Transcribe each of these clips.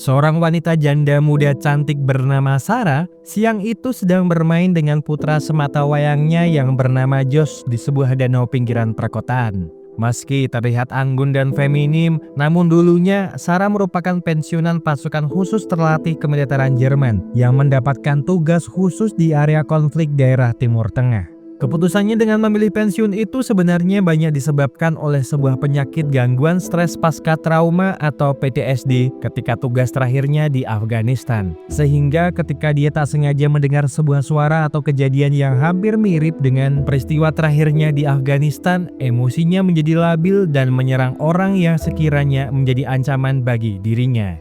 Seorang wanita janda muda cantik bernama Sarah siang itu sedang bermain dengan putra sematawayangnya yang bernama Josh di sebuah danau pinggiran perkotaan. Meski terlihat anggun dan feminim, namun dulunya Sarah merupakan pensiunan pasukan khusus terlatih kemiliteran Jerman yang mendapatkan tugas khusus di area konflik daerah Timur Tengah. Keputusannya dengan memilih pensiun itu sebenarnya banyak disebabkan oleh sebuah penyakit gangguan stres pasca trauma atau PTSD ketika tugas terakhirnya di Afghanistan. Sehingga ketika dia tak sengaja mendengar sebuah suara atau kejadian yang hampir mirip dengan peristiwa terakhirnya di Afghanistan, emosinya menjadi labil dan menyerang orang yang sekiranya menjadi ancaman bagi dirinya.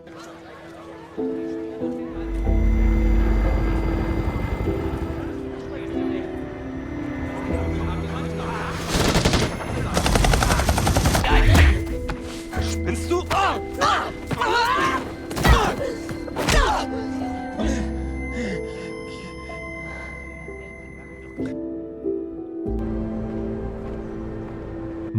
Spinnst du?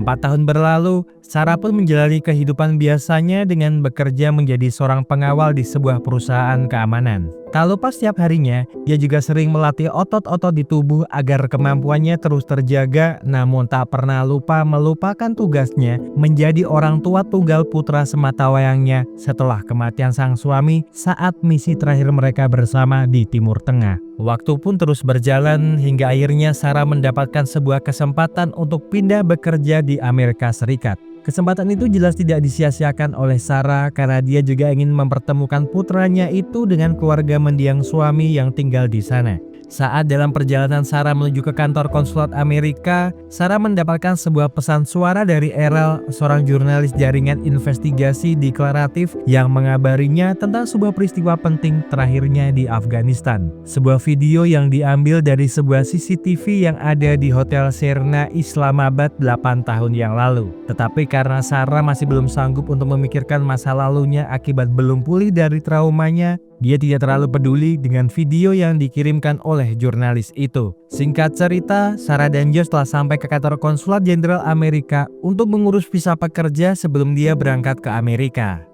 4 tahun berlalu, Sarah pun menjalani kehidupan biasanya dengan bekerja menjadi seorang pengawal di sebuah perusahaan keamanan. Tak lupa setiap harinya, dia juga sering melatih otot-otot di tubuh agar kemampuannya terus terjaga, namun tak pernah lupa melupakan tugasnya menjadi orang tua tunggal putra sematawayangnya setelah kematian sang suami saat misi terakhir mereka bersama di Timur Tengah. Waktu pun terus berjalan hingga akhirnya Sarah mendapatkan sebuah kesempatan untuk pindah bekerja di Amerika Serikat. Kesempatan itu jelas tidak disia-siakan oleh Sarah karena dia juga ingin mempertemukan putranya itu dengan keluarga mendiang suami yang tinggal di sana. Saat dalam perjalanan Sarah menuju ke kantor konsulat Amerika, Sarah mendapatkan sebuah pesan suara dari Errol, seorang jurnalis jaringan investigasi deklaratif yang mengabarinya tentang sebuah peristiwa penting terakhirnya di Afghanistan. Sebuah video yang diambil dari sebuah CCTV yang ada di Hotel Serna Islamabad 8 tahun yang lalu. Tetapi karena Sarah masih belum sanggup untuk memikirkan masa lalunya akibat belum pulih dari traumanya, dia tidak terlalu peduli dengan video yang dikirimkan oleh jurnalis itu. Singkat cerita, Sarah dan Josh telah sampai ke kantor konsulat jenderal Amerika untuk mengurus visa pekerja sebelum dia berangkat ke Amerika.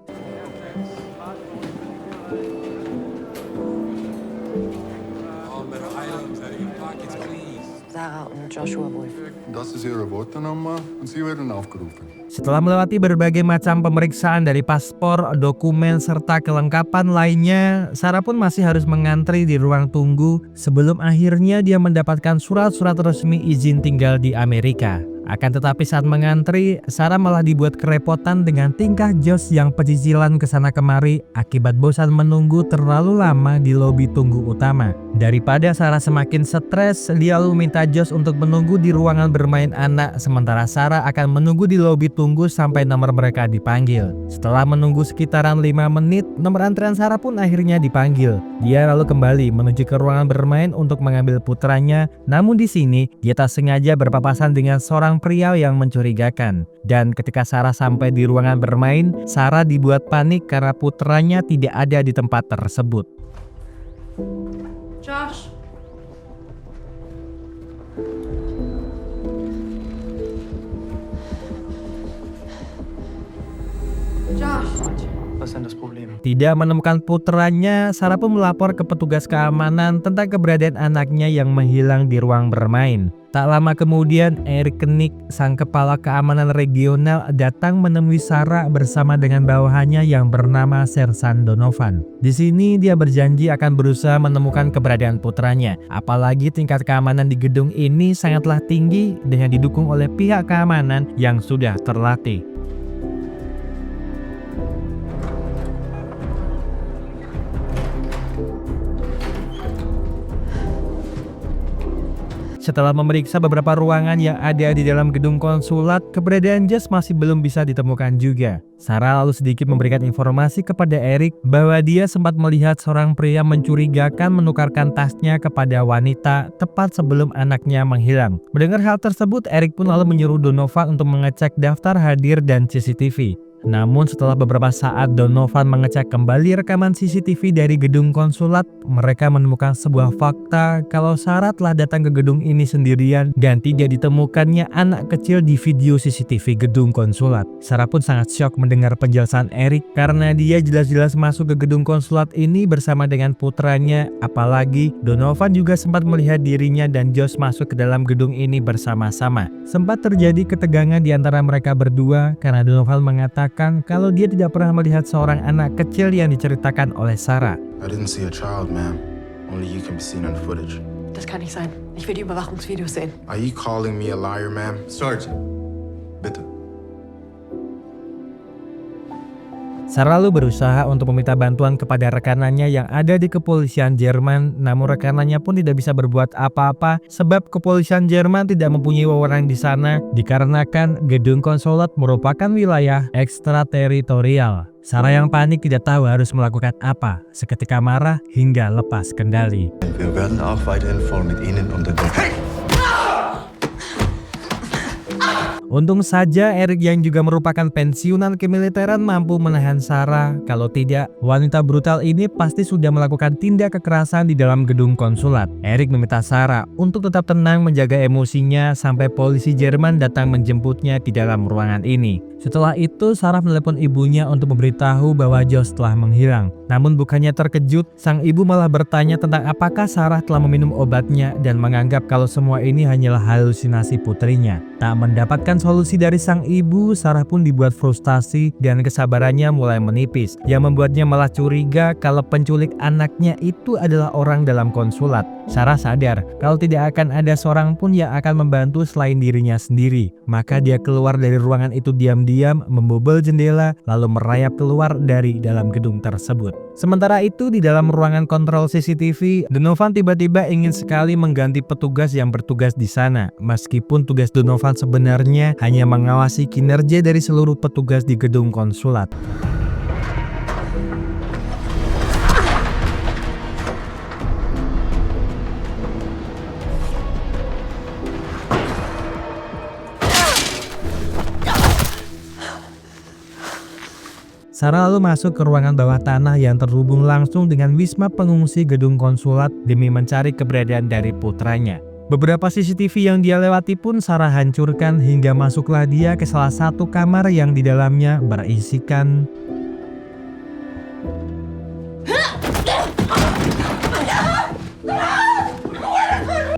Sarah und Joshua Wolf. Das ist Ihre Wortnummer und Sie werden aufgerufen. Setelah melewati berbagai macam pemeriksaan dari paspor, dokumen, serta kelengkapan lainnya, Sarah pun masih harus mengantri di ruang tunggu sebelum akhirnya dia mendapatkan surat-surat resmi izin tinggal di Amerika. Akan tetapi saat mengantri, Sarah malah dibuat kerepotan dengan tingkah Josh yang pecicilan kesana kemari akibat bosan menunggu terlalu lama di lobi tunggu utama. Daripada Sarah semakin stres, dia lalu minta Josh untuk menunggu di ruangan bermain anak, sementara Sarah akan menunggu di lobi tunggu sampai nomor mereka dipanggil. Setelah menunggu sekitaran 5 menit, nomor antrian Sarah pun akhirnya dipanggil. Dia lalu kembali menuju ke ruangan bermain untuk mengambil putranya, namun di sini dia tak sengaja berpapasan dengan seorang pria yang mencurigakan. Dan ketika Sarah sampai di ruangan bermain, Sarah dibuat panik karena putranya tidak ada di tempat tersebut. Josh! Josh! Was ist denn das Problem? Tidak menemukan putranya, Sarah pun melapor ke petugas keamanan tentang keberadaan anaknya yang menghilang di ruang bermain. Tak lama kemudian, Eric Knick, sang kepala keamanan regional, datang menemui Sarah bersama dengan bawahannya yang bernama Sersan Donovan. Di sini dia berjanji akan berusaha menemukan keberadaan putranya. Apalagi tingkat keamanan di gedung ini sangatlah tinggi dengan didukung oleh pihak keamanan yang sudah terlatih. Setelah memeriksa beberapa ruangan yang ada di dalam gedung konsulat, keberadaan Josh masih belum bisa ditemukan juga. Sarah lalu sedikit memberikan informasi kepada Eric bahwa dia sempat melihat seorang pria mencurigakan menukarkan tasnya kepada wanita tepat sebelum anaknya menghilang. Mendengar hal tersebut, Eric pun lalu menyuruh Donovan untuk mengecek daftar hadir dan CCTV. Namun setelah beberapa saat Donovan mengecek kembali rekaman CCTV dari gedung konsulat, mereka menemukan sebuah fakta kalau Sarah telah datang ke gedung ini sendirian dan tidak ditemukannya anak kecil di video CCTV gedung konsulat. Sarah pun sangat syok mendengar penjelasan Eric karena dia jelas-jelas masuk ke gedung konsulat ini bersama dengan putranya, apalagi Donovan juga sempat melihat dirinya dan Josh masuk ke dalam gedung ini bersama-sama. Sempat terjadi ketegangan di antara mereka berdua karena Donovan mengatakan kalau dia tidak pernah melihat seorang anak kecil yang diceritakan oleh Sarah. I didn't see a child, ma'am. Only you can be seen on footage. Das kann nicht sein. Ich will die Überwachungsvideos sehen. Are you calling me a liar, ma'am? Sergeant, bitte. Sarah lalu berusaha untuk meminta bantuan kepada rekanannya yang ada di kepolisian Jerman, namun rekanannya pun tidak bisa berbuat apa-apa sebab kepolisian Jerman tidak mempunyai wewenang di sana dikarenakan gedung konsulat merupakan wilayah ekstrateritorial. Sarah yang panik tidak tahu harus melakukan apa, seketika marah hingga lepas kendali. Wir werden auch weiterhin voll mit Ihnen unterwegs. Untung saja Eric yang juga merupakan pensiunan kemiliteran mampu menahan Sarah. Kalau tidak, wanita brutal ini pasti sudah melakukan tindak kekerasan di dalam gedung konsulat. Eric meminta Sarah untuk tetap tenang menjaga emosinya sampai polisi Jerman datang menjemputnya di dalam ruangan ini. Setelah itu, Sarah menelepon ibunya untuk memberitahu bahwa Josh telah menghilang. Namun bukannya terkejut, sang ibu malah bertanya tentang apakah Sarah telah meminum obatnya dan menganggap kalau semua ini hanyalah halusinasi putrinya. Tak mendapatkan solusi dari sang ibu, Sarah pun dibuat frustasi dan kesabarannya mulai menipis, yang membuatnya malah curiga kalau penculik anaknya itu adalah orang dalam konsulat. Sarah sadar kalau tidak akan ada seorang pun yang akan membantu selain dirinya sendiri. Maka dia keluar dari ruangan itu diam-diam, membobol jendela, lalu merayap keluar dari dalam gedung tersebut. Sementara itu di dalam ruangan kontrol CCTV, Donovan tiba-tiba ingin sekali mengganti petugas yang bertugas di sana. Meskipun tugas Donovan sebenarnya hanya mengawasi kinerja dari seluruh petugas di gedung konsulat. Sarah lalu masuk ke ruangan bawah tanah yang terhubung langsung dengan wisma pengungsi gedung konsulat demi mencari keberadaan dari putranya. Beberapa CCTV yang dia lewati pun Sarah hancurkan hingga masuklah dia ke salah satu kamar yang di dalamnya berisikan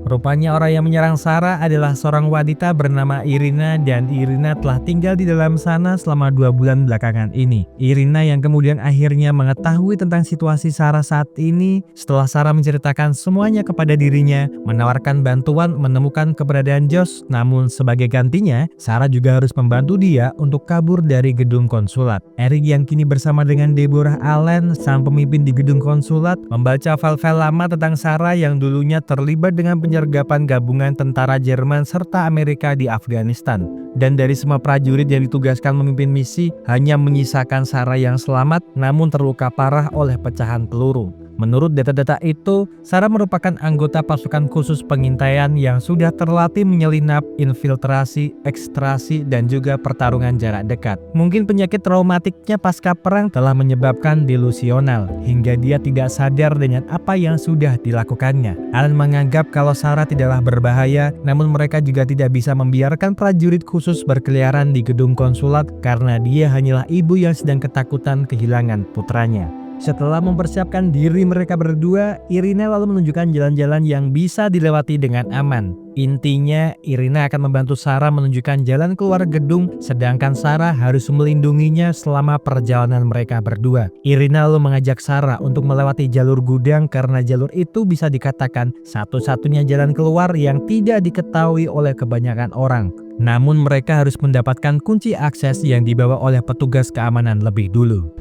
rupanya orang yang menyerang Sarah adalah seorang wanita bernama Irina dan Irina telah tinggal di dalam sana selama 2 bulan belakangan ini. Irina yang kemudian akhirnya mengetahui tentang situasi Sarah saat ini setelah Sarah menceritakan semuanya kepada dirinya, menawarkan bantuan menemukan keberadaan Josh. Namun sebagai gantinya, Sarah juga harus membantu dia untuk kabur dari gedung konsulat. Eric yang kini bersama dengan Deborah Allen, sang pemimpin di gedung konsulat, membaca file-file lama tentang Sarah yang dulunya terlibat dengan penyergapan gabungan tentara Jerman serta Amerika di Afghanistan. Dan dari semua prajurit yang ditugaskan memimpin misi, hanya menyisakan Sarah yang selamat namun terluka parah oleh pecahan peluru. Menurut data-data itu, Sarah merupakan anggota pasukan khusus pengintaian yang sudah terlatih menyelinap, infiltrasi, ekstrasi, dan juga pertarungan jarak dekat. Mungkin penyakit traumatiknya pasca perang telah menyebabkan delusional, hingga dia tidak sadar dengan apa yang sudah dilakukannya. Allen menganggap kalau Sarah tidaklah berbahaya, namun mereka juga tidak bisa membiarkan prajurit khusus berkeliaran di gedung konsulat karena dia hanyalah ibu yang sedang ketakutan kehilangan putranya. Setelah mempersiapkan diri mereka berdua, Irina lalu menunjukkan jalan-jalan yang bisa dilewati dengan aman. Intinya, Irina akan membantu Sarah menunjukkan jalan keluar gedung, sedangkan Sarah harus melindunginya selama perjalanan mereka berdua. Irina lalu mengajak Sarah untuk melewati jalur gudang karena jalur itu bisa dikatakan satu-satunya jalan keluar yang tidak diketahui oleh kebanyakan orang. Namun mereka harus mendapatkan kunci akses yang dibawa oleh petugas keamanan lebih dulu.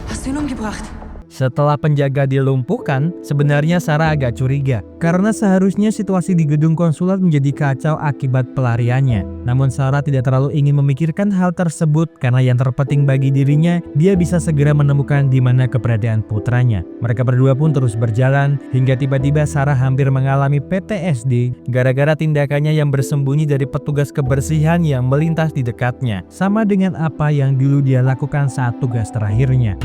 Hast du ihn umgebracht? Setelah penjaga dilumpuhkan, sebenarnya Sarah agak curiga karena seharusnya situasi di gedung konsulat menjadi kacau akibat pelariannya. Namun Sarah tidak terlalu ingin memikirkan hal tersebut karena yang terpenting bagi dirinya, dia bisa segera menemukan di mana keberadaan putranya. Mereka berdua pun terus berjalan hingga tiba-tiba Sarah hampir mengalami PTSD gara-gara tindakannya yang bersembunyi dari petugas kebersihan yang melintas di dekatnya, sama dengan apa yang dulu dia lakukan saat tugas terakhirnya.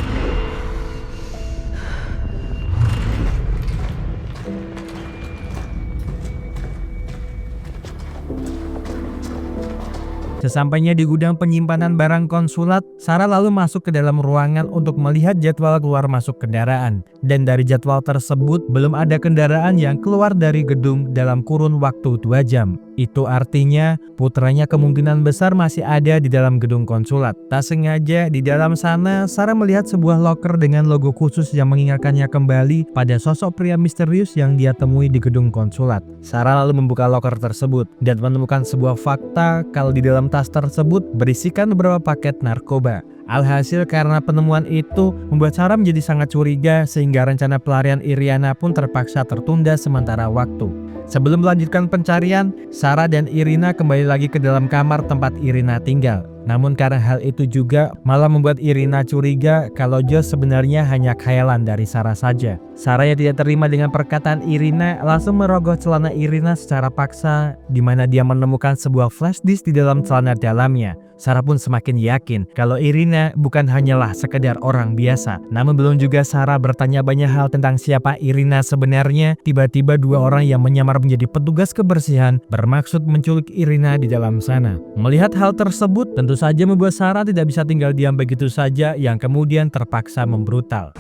Sesampainya di gudang penyimpanan barang konsulat, Sarah lalu masuk ke dalam ruangan untuk melihat jadwal keluar masuk kendaraan. Dan dari jadwal tersebut, belum ada kendaraan yang keluar dari gedung dalam kurun waktu 2 jam. Itu artinya putranya kemungkinan besar masih ada di dalam gedung konsulat. Tak sengaja di dalam sana, Sarah melihat sebuah loker dengan logo khusus yang mengingatkannya kembali pada sosok pria misterius yang dia temui di gedung konsulat. Sarah lalu membuka loker tersebut dan menemukan sebuah fakta kalau di dalam tas tersebut berisikan beberapa paket narkoba. Alhasil karena penemuan itu membuat Sarah menjadi sangat curiga sehingga rencana pelarian Irina pun terpaksa tertunda sementara waktu. Sebelum melanjutkan pencarian, Sarah dan Irina kembali lagi ke dalam kamar tempat Irina tinggal. Namun karena hal itu juga malah membuat Irina curiga kalau Josh sebenarnya hanya khayalan dari Sarah saja. Sarah yang tidak terima dengan perkataan Irina langsung merogoh celana Irina secara paksa, di mana dia menemukan sebuah flash disk di dalam celana dalamnya. Sarah pun semakin yakin kalau Irina bukan hanyalah sekedar orang biasa. Namun belum juga Sarah bertanya banyak hal tentang siapa Irina sebenarnya, tiba-tiba 2 orang yang menyamar menjadi petugas kebersihan bermaksud menculik Irina di dalam sana. Melihat hal tersebut tentu saja membuat Sarah tidak bisa tinggal diam begitu saja, yang kemudian terpaksa membrutal.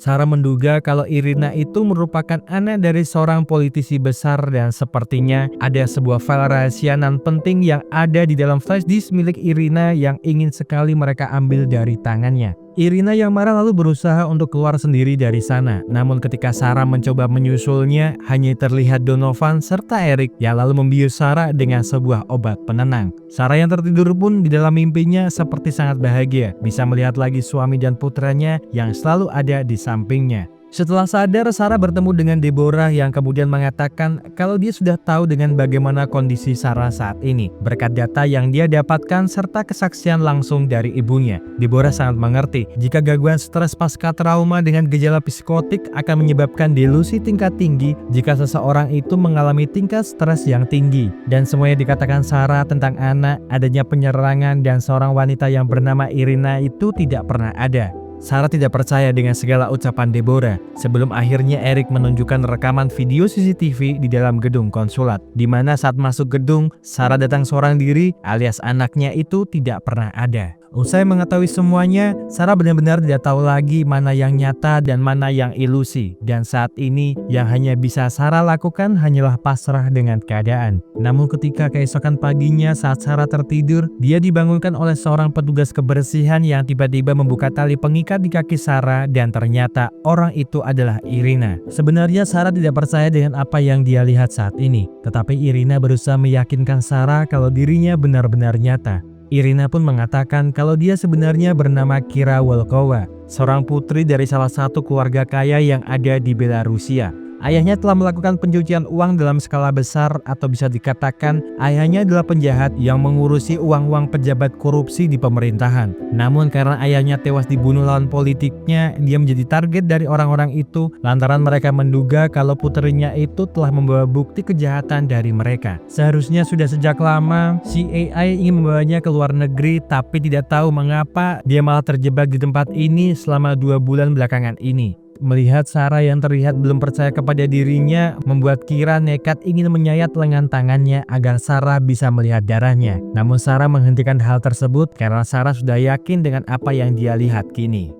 Sarah menduga kalau Irina itu merupakan anak dari seorang politisi besar dan sepertinya ada sebuah file rahasia nan penting yang ada di dalam flash disk milik Irina yang ingin sekali mereka ambil dari tangannya. Irina yang marah lalu berusaha untuk keluar sendiri dari sana. Namun ketika Sarah mencoba menyusulnya, hanya terlihat Donovan serta Eric yang lalu membius Sarah dengan sebuah obat penenang. Sarah yang tertidur pun di dalam mimpinya seperti sangat bahagia, bisa melihat lagi suami dan putranya yang selalu ada di sampingnya. Setelah sadar, Sarah bertemu dengan Deborah yang kemudian mengatakan kalau dia sudah tahu dengan bagaimana kondisi Sarah saat ini berkat data yang dia dapatkan serta kesaksian langsung dari ibunya. Deborah sangat mengerti jika gangguan stres pasca trauma dengan gejala psikotik akan menyebabkan delusi tingkat tinggi jika seseorang itu mengalami tingkat stres yang tinggi. Dan semuanya dikatakan Sarah tentang anak, adanya penyerangan, dan seorang wanita yang bernama Irina itu tidak pernah ada. Sarah tidak percaya dengan segala ucapan Deborah sebelum akhirnya Eric menunjukkan rekaman video CCTV di dalam gedung konsulat, di mana saat masuk gedung, Sarah datang seorang diri alias anaknya itu tidak pernah ada. Usai mengetahui semuanya, Sarah benar-benar tidak tahu lagi mana yang nyata dan mana yang ilusi. Dan saat ini, yang hanya bisa Sarah lakukan hanyalah pasrah dengan keadaan. Namun ketika keesokan paginya saat Sarah tertidur, dia dibangunkan oleh seorang petugas kebersihan yang tiba-tiba membuka tali pengikat di kaki Sarah dan ternyata orang itu adalah Irina. Sebenarnya Sarah tidak percaya dengan apa yang dia lihat saat ini. Tetapi Irina berusaha meyakinkan Sarah kalau dirinya benar-benar nyata. Irina pun mengatakan kalau dia sebenarnya bernama Kira Volkova, seorang putri dari salah satu keluarga kaya yang ada di Belarusia. Ayahnya telah melakukan pencucian uang dalam skala besar, atau bisa dikatakan ayahnya adalah penjahat yang mengurusi uang-uang pejabat korupsi di pemerintahan. Namun karena ayahnya tewas dibunuh lawan politiknya, dia menjadi target dari orang-orang itu lantaran mereka menduga kalau putrinya itu telah membawa bukti kejahatan dari mereka. Seharusnya sudah sejak lama CIA ingin membawanya ke luar negeri, tapi tidak tahu mengapa dia malah terjebak di tempat ini selama 2 bulan belakangan ini. Melihat Sarah yang terlihat belum percaya kepada dirinya, membuat Kira nekat ingin menyayat lengan tangannya agar Sarah bisa melihat darahnya. Namun Sarah menghentikan hal tersebut karena Sarah sudah yakin dengan apa yang dia lihat kini.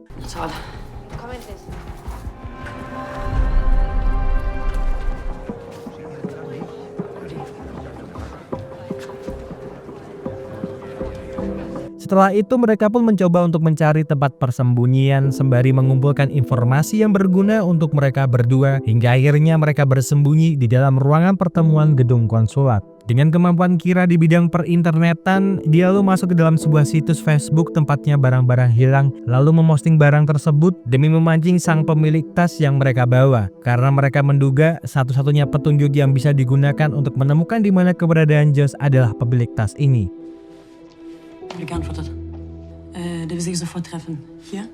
Setelah itu mereka pun mencoba untuk mencari tempat persembunyian sembari mengumpulkan informasi yang berguna untuk mereka berdua hingga akhirnya mereka bersembunyi di dalam ruangan pertemuan gedung konsulat. Dengan kemampuan Kira di bidang perinternetan, dia lalu masuk ke dalam sebuah situs Facebook tempatnya barang-barang hilang, lalu memosting barang tersebut demi memancing sang pemilik tas yang mereka bawa. Karena mereka menduga satu-satunya petunjuk yang bisa digunakan untuk menemukan di mana keberadaan Josh adalah pemilik tas ini. Heb ik geantwoord. Dat we zich sofort treffen. Hier?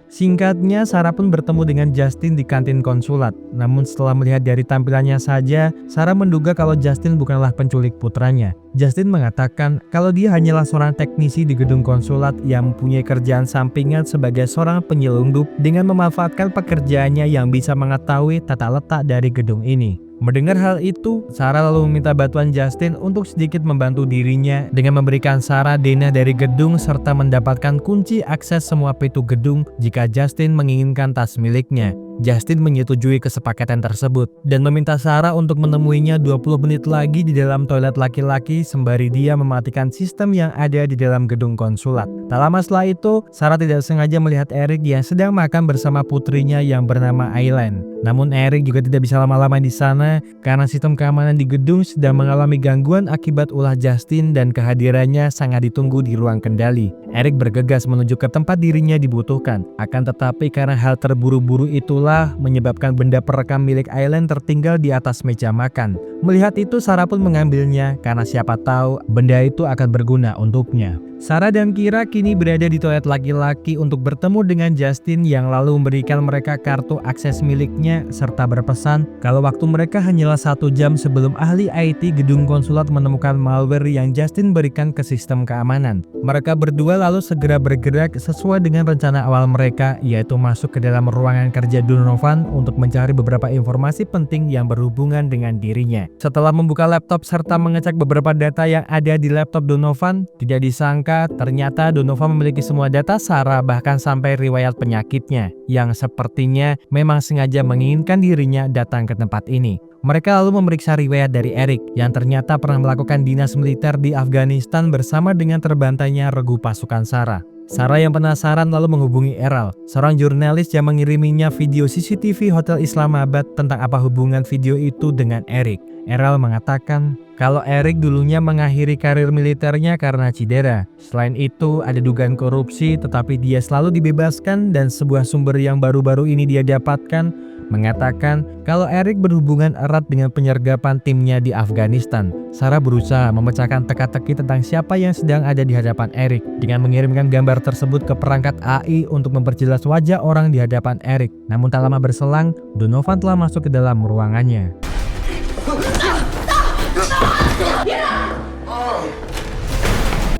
Singkatnya, Sarah pun bertemu dengan Justin di kantin konsulat. Namun setelah melihat dari tampilannya saja, Sarah menduga kalau Justin bukanlah penculik putranya. Justin mengatakan kalau dia hanyalah seorang teknisi di gedung konsulat yang mempunyai kerjaan sampingan sebagai seorang penyelundup dengan memanfaatkan pekerjaannya yang bisa mengetahui tata letak dari gedung ini. Mendengar hal itu, Sarah lalu meminta bantuan Justin untuk sedikit membantu dirinya dengan memberikan Sarah denah dari gedung serta mendapatkan kunci akses semua pintu gedung jika Justin menginginkan tas miliknya. Justin menyetujui kesepakatan tersebut dan meminta Sarah untuk menemuinya 20 menit lagi di dalam toilet laki-laki sembari dia mematikan sistem yang ada di dalam gedung konsulat. Tak lama setelah itu, Sarah tidak sengaja melihat Eric yang sedang makan bersama putrinya yang bernama Aileen. Namun Eric juga tidak bisa lama-lama di sana karena sistem keamanan di gedung sedang mengalami gangguan akibat ulah Justin dan kehadirannya sangat ditunggu di ruang kendali. Eric bergegas menuju ke tempat dirinya dibutuhkan. Akan tetapi karena hal terburu-buru itulah menyebabkan benda perekam milik Aileen tertinggal di atas meja makan. Melihat itu, Sarah pun mengambilnya karena siapa tahu benda itu akan berguna untuknya. Sarah dan Kira kini berada di toilet laki-laki untuk bertemu dengan Justin yang lalu memberikan mereka kartu akses miliknya serta berpesan kalau waktu mereka hanyalah 1 jam sebelum ahli IT gedung konsulat menemukan malware yang Justin berikan ke sistem keamanan. Mereka berdua lalu segera bergerak sesuai dengan rencana awal mereka, yaitu masuk ke dalam ruangan kerja Donovan untuk mencari beberapa informasi penting yang berhubungan dengan dirinya. Setelah membuka laptop serta mengecek beberapa data yang ada di laptop Donovan, tidak disangka ternyata Donovan memiliki semua data Sarah bahkan sampai riwayat penyakitnya yang sepertinya memang sengaja menginginkan dirinya datang ke tempat ini. Mereka lalu memeriksa riwayat dari Eric yang ternyata pernah melakukan dinas militer di Afghanistan bersama dengan terbantainya regu pasukan Sarah. Sarah yang penasaran lalu menghubungi Errol, seorang jurnalis yang mengiriminya video CCTV Hotel Islamabad tentang apa hubungan video itu dengan Eric. Errol mengatakan kalau Eric dulunya mengakhiri karir militernya karena cedera. Selain itu, ada dugaan korupsi tetapi dia selalu dibebaskan dan sebuah sumber yang baru-baru ini dia dapatkan mengatakan kalau Eric berhubungan erat dengan penyergapan timnya di Afghanistan. Sarah berusaha memecahkan teka-teki tentang siapa yang sedang ada di hadapan Eric dengan mengirimkan gambar tersebut ke perangkat AI untuk memperjelas wajah orang di hadapan Eric. Namun tak lama berselang, Donovan telah masuk ke dalam ruangannya.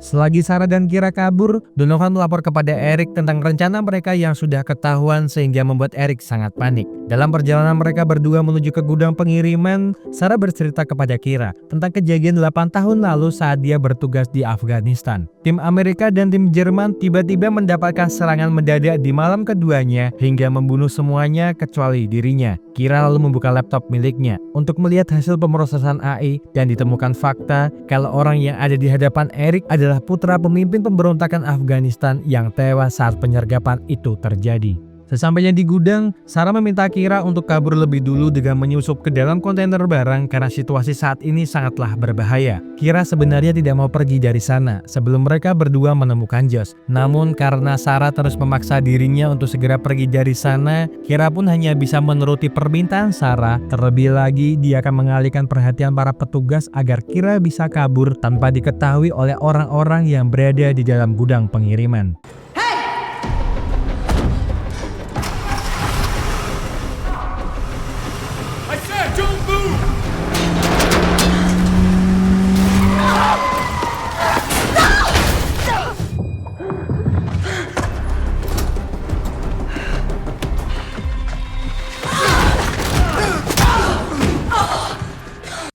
Selagi Sarah dan Kira kabur, Donovan melapor kepada Eric tentang rencana mereka yang sudah ketahuan sehingga membuat Eric sangat panik. Dalam perjalanan mereka berdua menuju ke gudang pengiriman, Sarah bercerita kepada Kira tentang kejadian 8 tahun lalu saat dia bertugas di Afghanistan. Tim Amerika dan tim Jerman tiba-tiba mendapatkan serangan mendadak di malam keduanya hingga membunuh semuanya kecuali dirinya. Kira lalu membuka laptop miliknya untuk melihat hasil pemrosesan AI dan ditemukan fakta kalau orang yang ada di hadapan Eric adalah putra pemimpin pemberontakan Afghanistan yang tewas saat penyergapan itu terjadi. Sesampainya di gudang, Sarah meminta Kira untuk kabur lebih dulu dengan menyusup ke dalam kontainer barang karena situasi saat ini sangatlah berbahaya. Kira sebenarnya tidak mau pergi dari sana sebelum mereka berdua menemukan Josh. Namun karena Sarah terus memaksa dirinya untuk segera pergi dari sana, Kira pun hanya bisa menuruti permintaan Sarah. Terlebih lagi, dia akan mengalihkan perhatian para petugas agar Kira bisa kabur tanpa diketahui oleh orang-orang yang berada di dalam gudang pengiriman.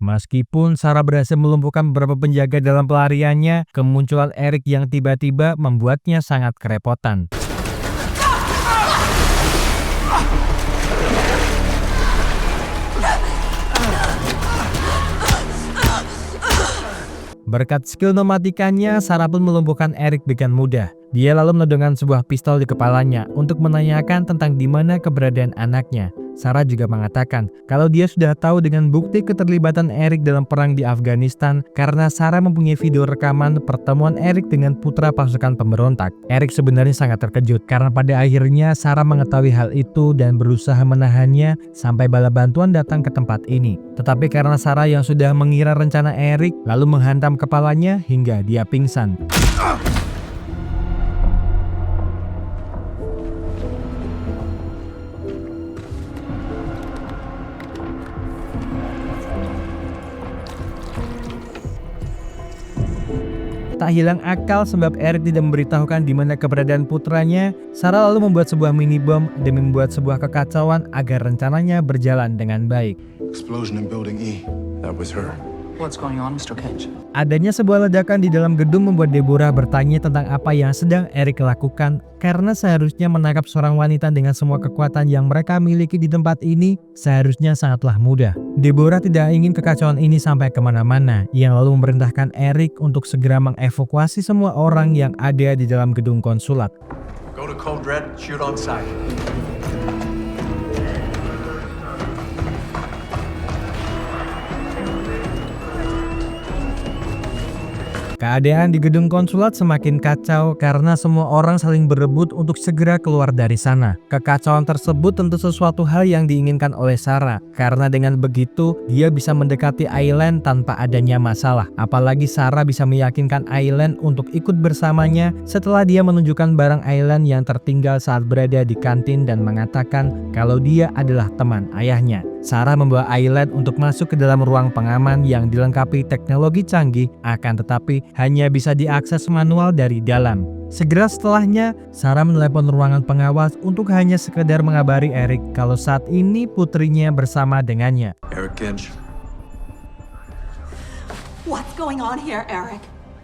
Meskipun Sarah berhasil melumpuhkan beberapa penjaga dalam pelariannya, kemunculan Eric yang tiba-tiba membuatnya sangat kerepotan. Berkat skill mematikannya, Sarah pun melumpuhkan Eric dengan mudah. Dia lalu menodongkan sebuah pistol di kepalanya untuk menanyakan tentang di mana keberadaan anaknya. Sarah juga mengatakan kalau dia sudah tahu dengan bukti keterlibatan Eric dalam perang di Afghanistan karena Sarah mempunyai video rekaman pertemuan Eric dengan putra pasukan pemberontak. Eric sebenarnya sangat terkejut karena pada akhirnya Sarah mengetahui hal itu dan berusaha menahannya sampai bala bantuan datang ke tempat ini. Tetapi karena Sarah yang sudah mengira rencana Eric lalu menghantam kepalanya hingga dia pingsan. Tak hilang akal sebab Eric tidak memberitahukan di mana keberadaan putranya, Sarah lalu membuat sebuah mini bom demi membuat sebuah kekacauan agar rencananya berjalan dengan baik. Explosion in Building E. That was her. What's going on, Mr. Cage? Adanya sebuah ledakan di dalam gedung membuat Deborah bertanya tentang apa yang sedang Eric lakukan karena seharusnya menangkap seorang wanita dengan semua kekuatan yang mereka miliki di tempat ini seharusnya sangatlah mudah. Deborah tidak ingin kekacauan ini sampai kemana-mana, yang lalu memerintahkan Eric untuk segera mengevakuasi semua orang yang ada di dalam gedung konsulat. Go to Code Red, shoot on sight. Keadaan di gedung konsulat semakin kacau karena semua orang saling berebut untuk segera keluar dari sana. Kekacauan tersebut tentu sesuatu hal yang diinginkan oleh Sarah, karena dengan begitu dia bisa mendekati Aileen tanpa adanya masalah. Apalagi Sarah bisa meyakinkan Aileen untuk ikut bersamanya setelah dia menunjukkan barang Aileen yang tertinggal saat berada di kantin dan mengatakan kalau dia adalah teman ayahnya. Sarah membawa Aileen untuk masuk ke dalam ruang pengaman yang dilengkapi teknologi canggih, akan tetapi hanya bisa diakses manual dari dalam. Segera setelahnya, Sarah menelepon ruangan pengawas untuk hanya sekedar mengabari Eric kalau saat ini putrinya bersama dengannya. Eric Kinch. What's going on here, Eric?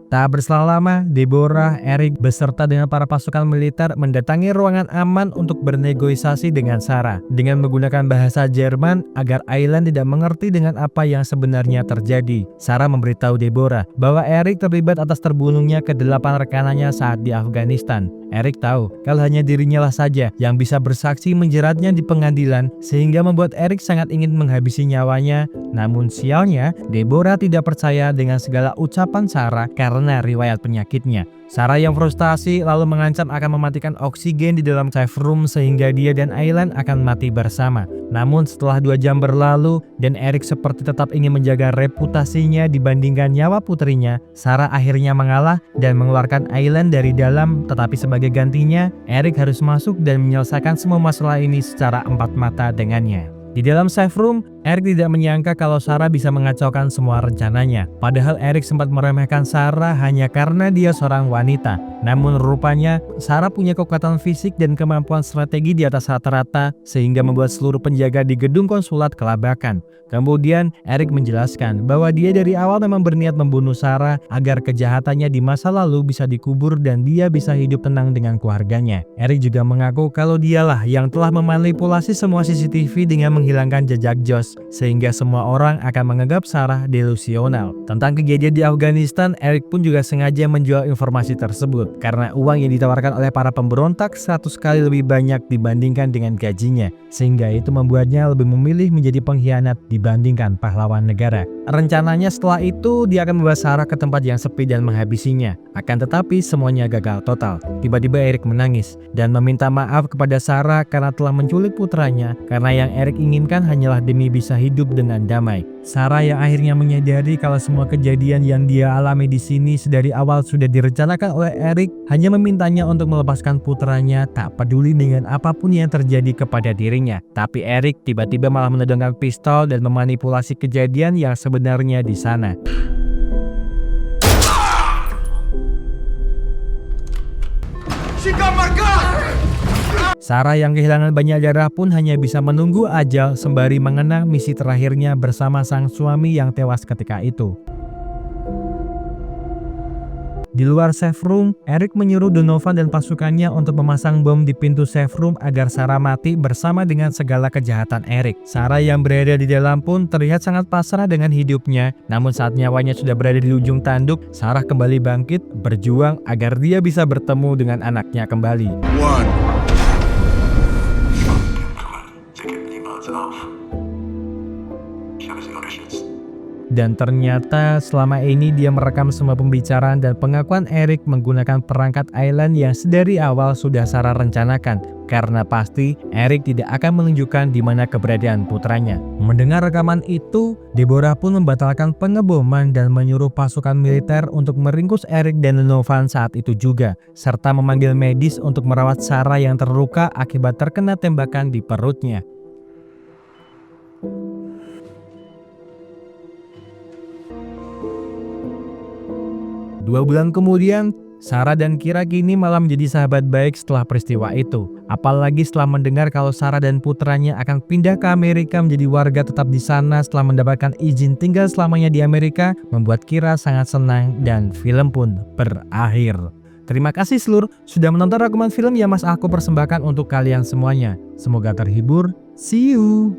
Tak berselang lama, Deborah, Eric beserta dengan para pasukan militer mendatangi ruangan aman untuk bernegosiasi dengan Sarah dengan menggunakan bahasa Jerman agar Aileen tidak mengerti dengan apa yang sebenarnya terjadi. Sarah memberitahu Deborah bahwa Eric terlibat atas terbunuhnya ke-8 rekanannya saat di Afghanistan. Eric tahu kalau hanya dirinya lah saja yang bisa bersaksi menjeratnya di pengadilan sehingga membuat Eric sangat ingin menghabisi nyawanya. Namun sialnya, Deborah tidak percaya dengan segala ucapan Sarah karena riwayat penyakitnya. Sarah yang frustasi lalu mengancam akan mematikan oksigen di dalam safe room sehingga dia dan Aileen akan mati bersama. Namun setelah 2 jam berlalu dan Eric seperti tetap ingin menjaga reputasinya dibandingkan nyawa putrinya, Sarah akhirnya mengalah dan mengeluarkan Aileen dari dalam, tetapi sebagai gantinya, Eric harus masuk dan menyelesaikan semua masalah ini secara 4 mata dengannya. Di dalam safe room, Eric tidak menyangka kalau Sarah bisa mengacaukan semua rencananya. Padahal Eric sempat meremehkan Sarah hanya karena dia seorang wanita. Namun rupanya Sarah punya kekuatan fisik dan kemampuan strategi di atas rata-rata sehingga membuat seluruh penjaga di gedung konsulat kelabakan. Kemudian Eric menjelaskan bahwa dia dari awal memang berniat membunuh Sarah agar kejahatannya di masa lalu bisa dikubur dan dia bisa hidup tenang dengan keluarganya. Eric juga mengaku kalau dialah yang telah memanipulasi semua CCTV dengan menghilangkan jejak Josh sehingga semua orang akan menganggap Sarah delusional. Tentang kejadian di Afghanistan, Eric pun juga sengaja menjual informasi tersebut karena uang yang ditawarkan oleh para pemberontak 100 kali lebih banyak dibandingkan dengan gajinya, sehingga itu membuatnya lebih memilih menjadi pengkhianat dibandingkan pahlawan negara. Rencananya setelah itu dia akan membawa Sarah ke tempat yang sepi dan menghabisinya. Akan tetapi semuanya gagal total. Tiba-tiba Eric menangis dan meminta maaf kepada Sarah karena telah menculik putranya, karena yang Eric inginkan hanyalah demi bisa hidup dengan damai. Sarah yang akhirnya menyadari kalau semua kejadian yang dia alami di sini sedari awal sudah direncanakan oleh Eric, hanya memintanya untuk melepaskan putranya, tak peduli dengan apapun yang terjadi kepada dirinya. Tapi Eric tiba-tiba malah menodongkan pistol dan memanipulasi kejadian yang sebenarnya di sana. Sarah yang kehilangan banyak darah pun hanya bisa menunggu ajal sembari mengenang misi terakhirnya bersama sang suami yang tewas ketika itu. Di luar safe room, Eric menyuruh Donovan dan pasukannya untuk memasang bom di pintu safe room agar Sarah mati bersama dengan segala kejahatan Eric. Sarah yang berada di dalam pun terlihat sangat pasrah dengan hidupnya, namun saat nyawanya sudah berada di ujung tanduk, Sarah kembali bangkit, berjuang agar dia bisa bertemu dengan anaknya kembali. One. Dan ternyata selama ini dia merekam semua pembicaraan dan pengakuan Eric menggunakan perangkat Island yang sedari awal sudah Sarah rencanakan, karena pasti Eric tidak akan menunjukkan di mana keberadaan putranya. Mendengar rekaman itu, Deborah pun membatalkan pengeboman dan menyuruh pasukan militer untuk meringkus Eric dan Donovan saat itu juga, serta memanggil medis untuk merawat Sarah yang terluka akibat terkena tembakan di perutnya. 2 bulan kemudian, Sarah dan Kira kini malah menjadi sahabat baik setelah peristiwa itu. Apalagi setelah mendengar kalau Sarah dan putranya akan pindah ke Amerika menjadi warga tetap di sana setelah mendapatkan izin tinggal selamanya di Amerika, membuat Kira sangat senang dan film pun berakhir. Terima kasih seluruh sudah menonton rekaman film yang Mas aku persembahkan untuk kalian semuanya. Semoga terhibur. See you!